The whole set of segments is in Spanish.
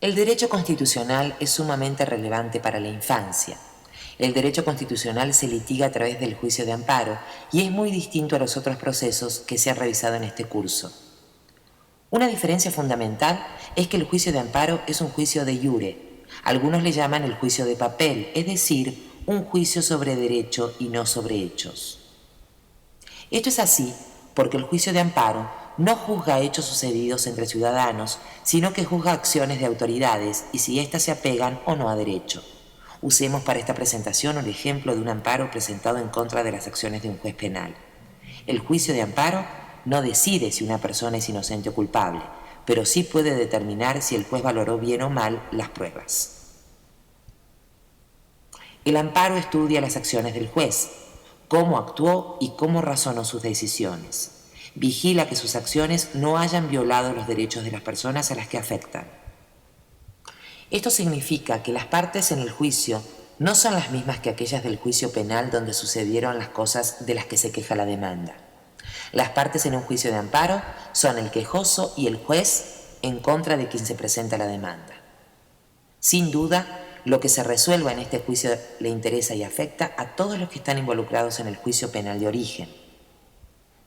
El derecho constitucional es sumamente relevante para la infancia. El derecho constitucional se litiga a través del juicio de amparo y es muy distinto a los otros procesos que se han revisado en este curso. Una diferencia fundamental es que el juicio de amparo es un juicio de iure. Algunos le llaman el juicio de papel, es decir, un juicio sobre derecho y no sobre hechos. Esto es así porque el juicio de amparo no juzga hechos sucedidos entre ciudadanos, sino que juzga acciones de autoridades y si éstas se apegan o no a derecho. Usemos para esta presentación el ejemplo de un amparo presentado en contra de las acciones de un juez penal. El juicio de amparo no decide si una persona es inocente o culpable, pero sí puede determinar si el juez valoró bien o mal las pruebas. El amparo estudia las acciones del juez, cómo actuó y cómo razonó sus decisiones. Vigila que sus acciones no hayan violado los derechos de las personas a las que afectan. Esto significa que las partes en el juicio no son las mismas que aquellas del juicio penal donde sucedieron las cosas de las que se queja la demanda. Las partes en un juicio de amparo son el quejoso y el juez en contra de quien se presenta la demanda. Sin duda, lo que se resuelva en este juicio le interesa y afecta a todos los que están involucrados en el juicio penal de origen.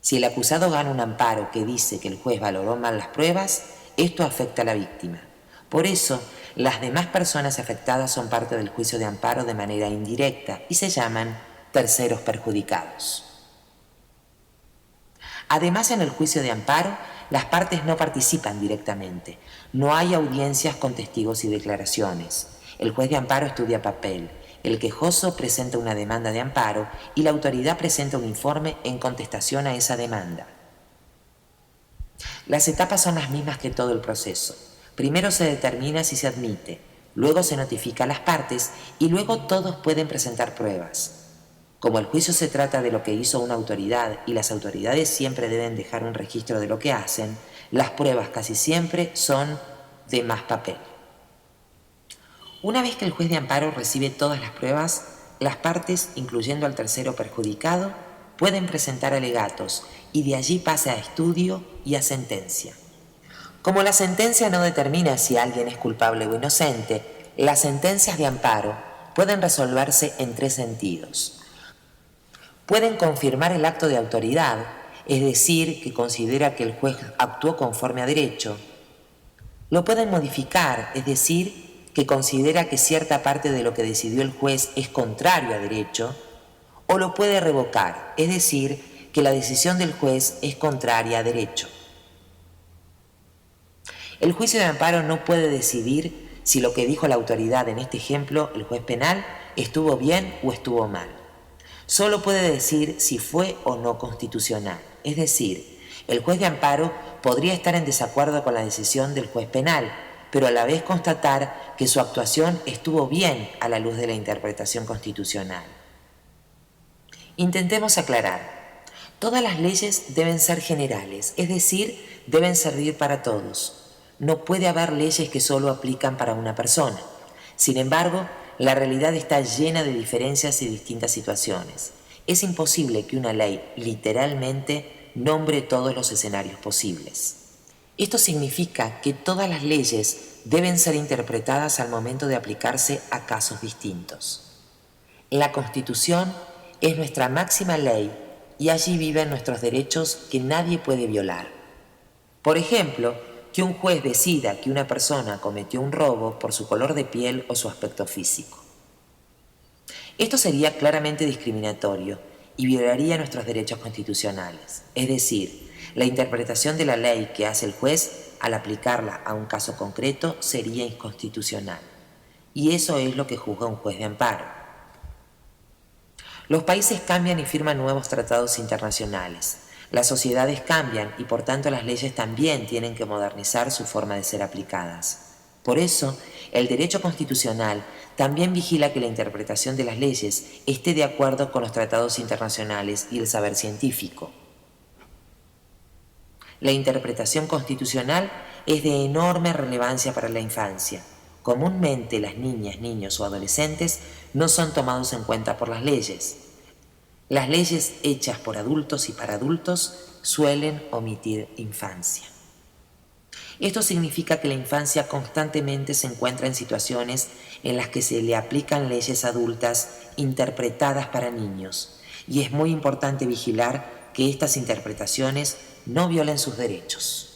Si el acusado gana un amparo que dice que el juez valoró mal las pruebas, esto afecta a la víctima. Por eso, las demás personas afectadas son parte del juicio de amparo de manera indirecta y se llaman terceros perjudicados. Además, en el juicio de amparo, las partes no participan directamente. No hay audiencias con testigos y declaraciones. El juez de amparo estudia papel. El quejoso presenta una demanda de amparo y la autoridad presenta un informe en contestación a esa demanda. Las etapas son las mismas que todo el proceso. Primero se determina si se admite, luego se notifica a las partes y luego todos pueden presentar pruebas. Como el juicio se trata de lo que hizo una autoridad y las autoridades siempre deben dejar un registro de lo que hacen, las pruebas casi siempre son de más papel. Una vez que el juez de amparo recibe todas las pruebas, las partes, incluyendo al tercero perjudicado, pueden presentar alegatos y de allí pasa a estudio y a sentencia. Como la sentencia no determina si alguien es culpable o inocente, las sentencias de amparo pueden resolverse en tres sentidos. Pueden confirmar el acto de autoridad, es decir, que considera que el juez actuó conforme a derecho. Lo pueden modificar, es decir, que considera que cierta parte de lo que decidió el juez es contrario a derecho, o lo puede revocar, es decir, que la decisión del juez es contraria a derecho. El juicio de amparo no puede decidir si lo que dijo la autoridad, en este ejemplo, el juez penal, estuvo bien o estuvo mal. Solo puede decir si fue o no constitucional, es decir, el juez de amparo podría estar en desacuerdo con la decisión del juez penal, pero a la vez constatar que su actuación estuvo bien a la luz de la interpretación constitucional. Intentemos aclarar. Todas las leyes deben ser generales, es decir, deben servir para todos. No puede haber leyes que solo aplican para una persona. Sin embargo, la realidad está llena de diferencias y distintas situaciones. Es imposible que una ley literalmente nombre todos los escenarios posibles. Esto significa que todas las leyes deben ser interpretadas al momento de aplicarse a casos distintos. La Constitución es nuestra máxima ley y allí viven nuestros derechos que nadie puede violar. Por ejemplo, que un juez decida que una persona cometió un robo por su color de piel o su aspecto físico. Esto sería claramente discriminatorio y violaría nuestros derechos constitucionales, es decir, la interpretación de la ley que hace el juez al aplicarla a un caso concreto sería inconstitucional. Y eso es lo que juzga un juez de amparo. Los países cambian y firman nuevos tratados internacionales. Las sociedades cambian y por tanto las leyes también tienen que modernizar su forma de ser aplicadas. Por eso, el derecho constitucional también vigila que la interpretación de las leyes esté de acuerdo con los tratados internacionales y el saber científico. La interpretación constitucional es de enorme relevancia para la infancia. Comúnmente las niñas, niños o adolescentes no son tomados en cuenta por las leyes. Las leyes hechas por adultos y para adultos suelen omitir infancia. Esto significa que la infancia constantemente se encuentra en situaciones en las que se le aplican leyes adultas interpretadas para niños, y es muy importante vigilar que estas interpretaciones no violen sus derechos.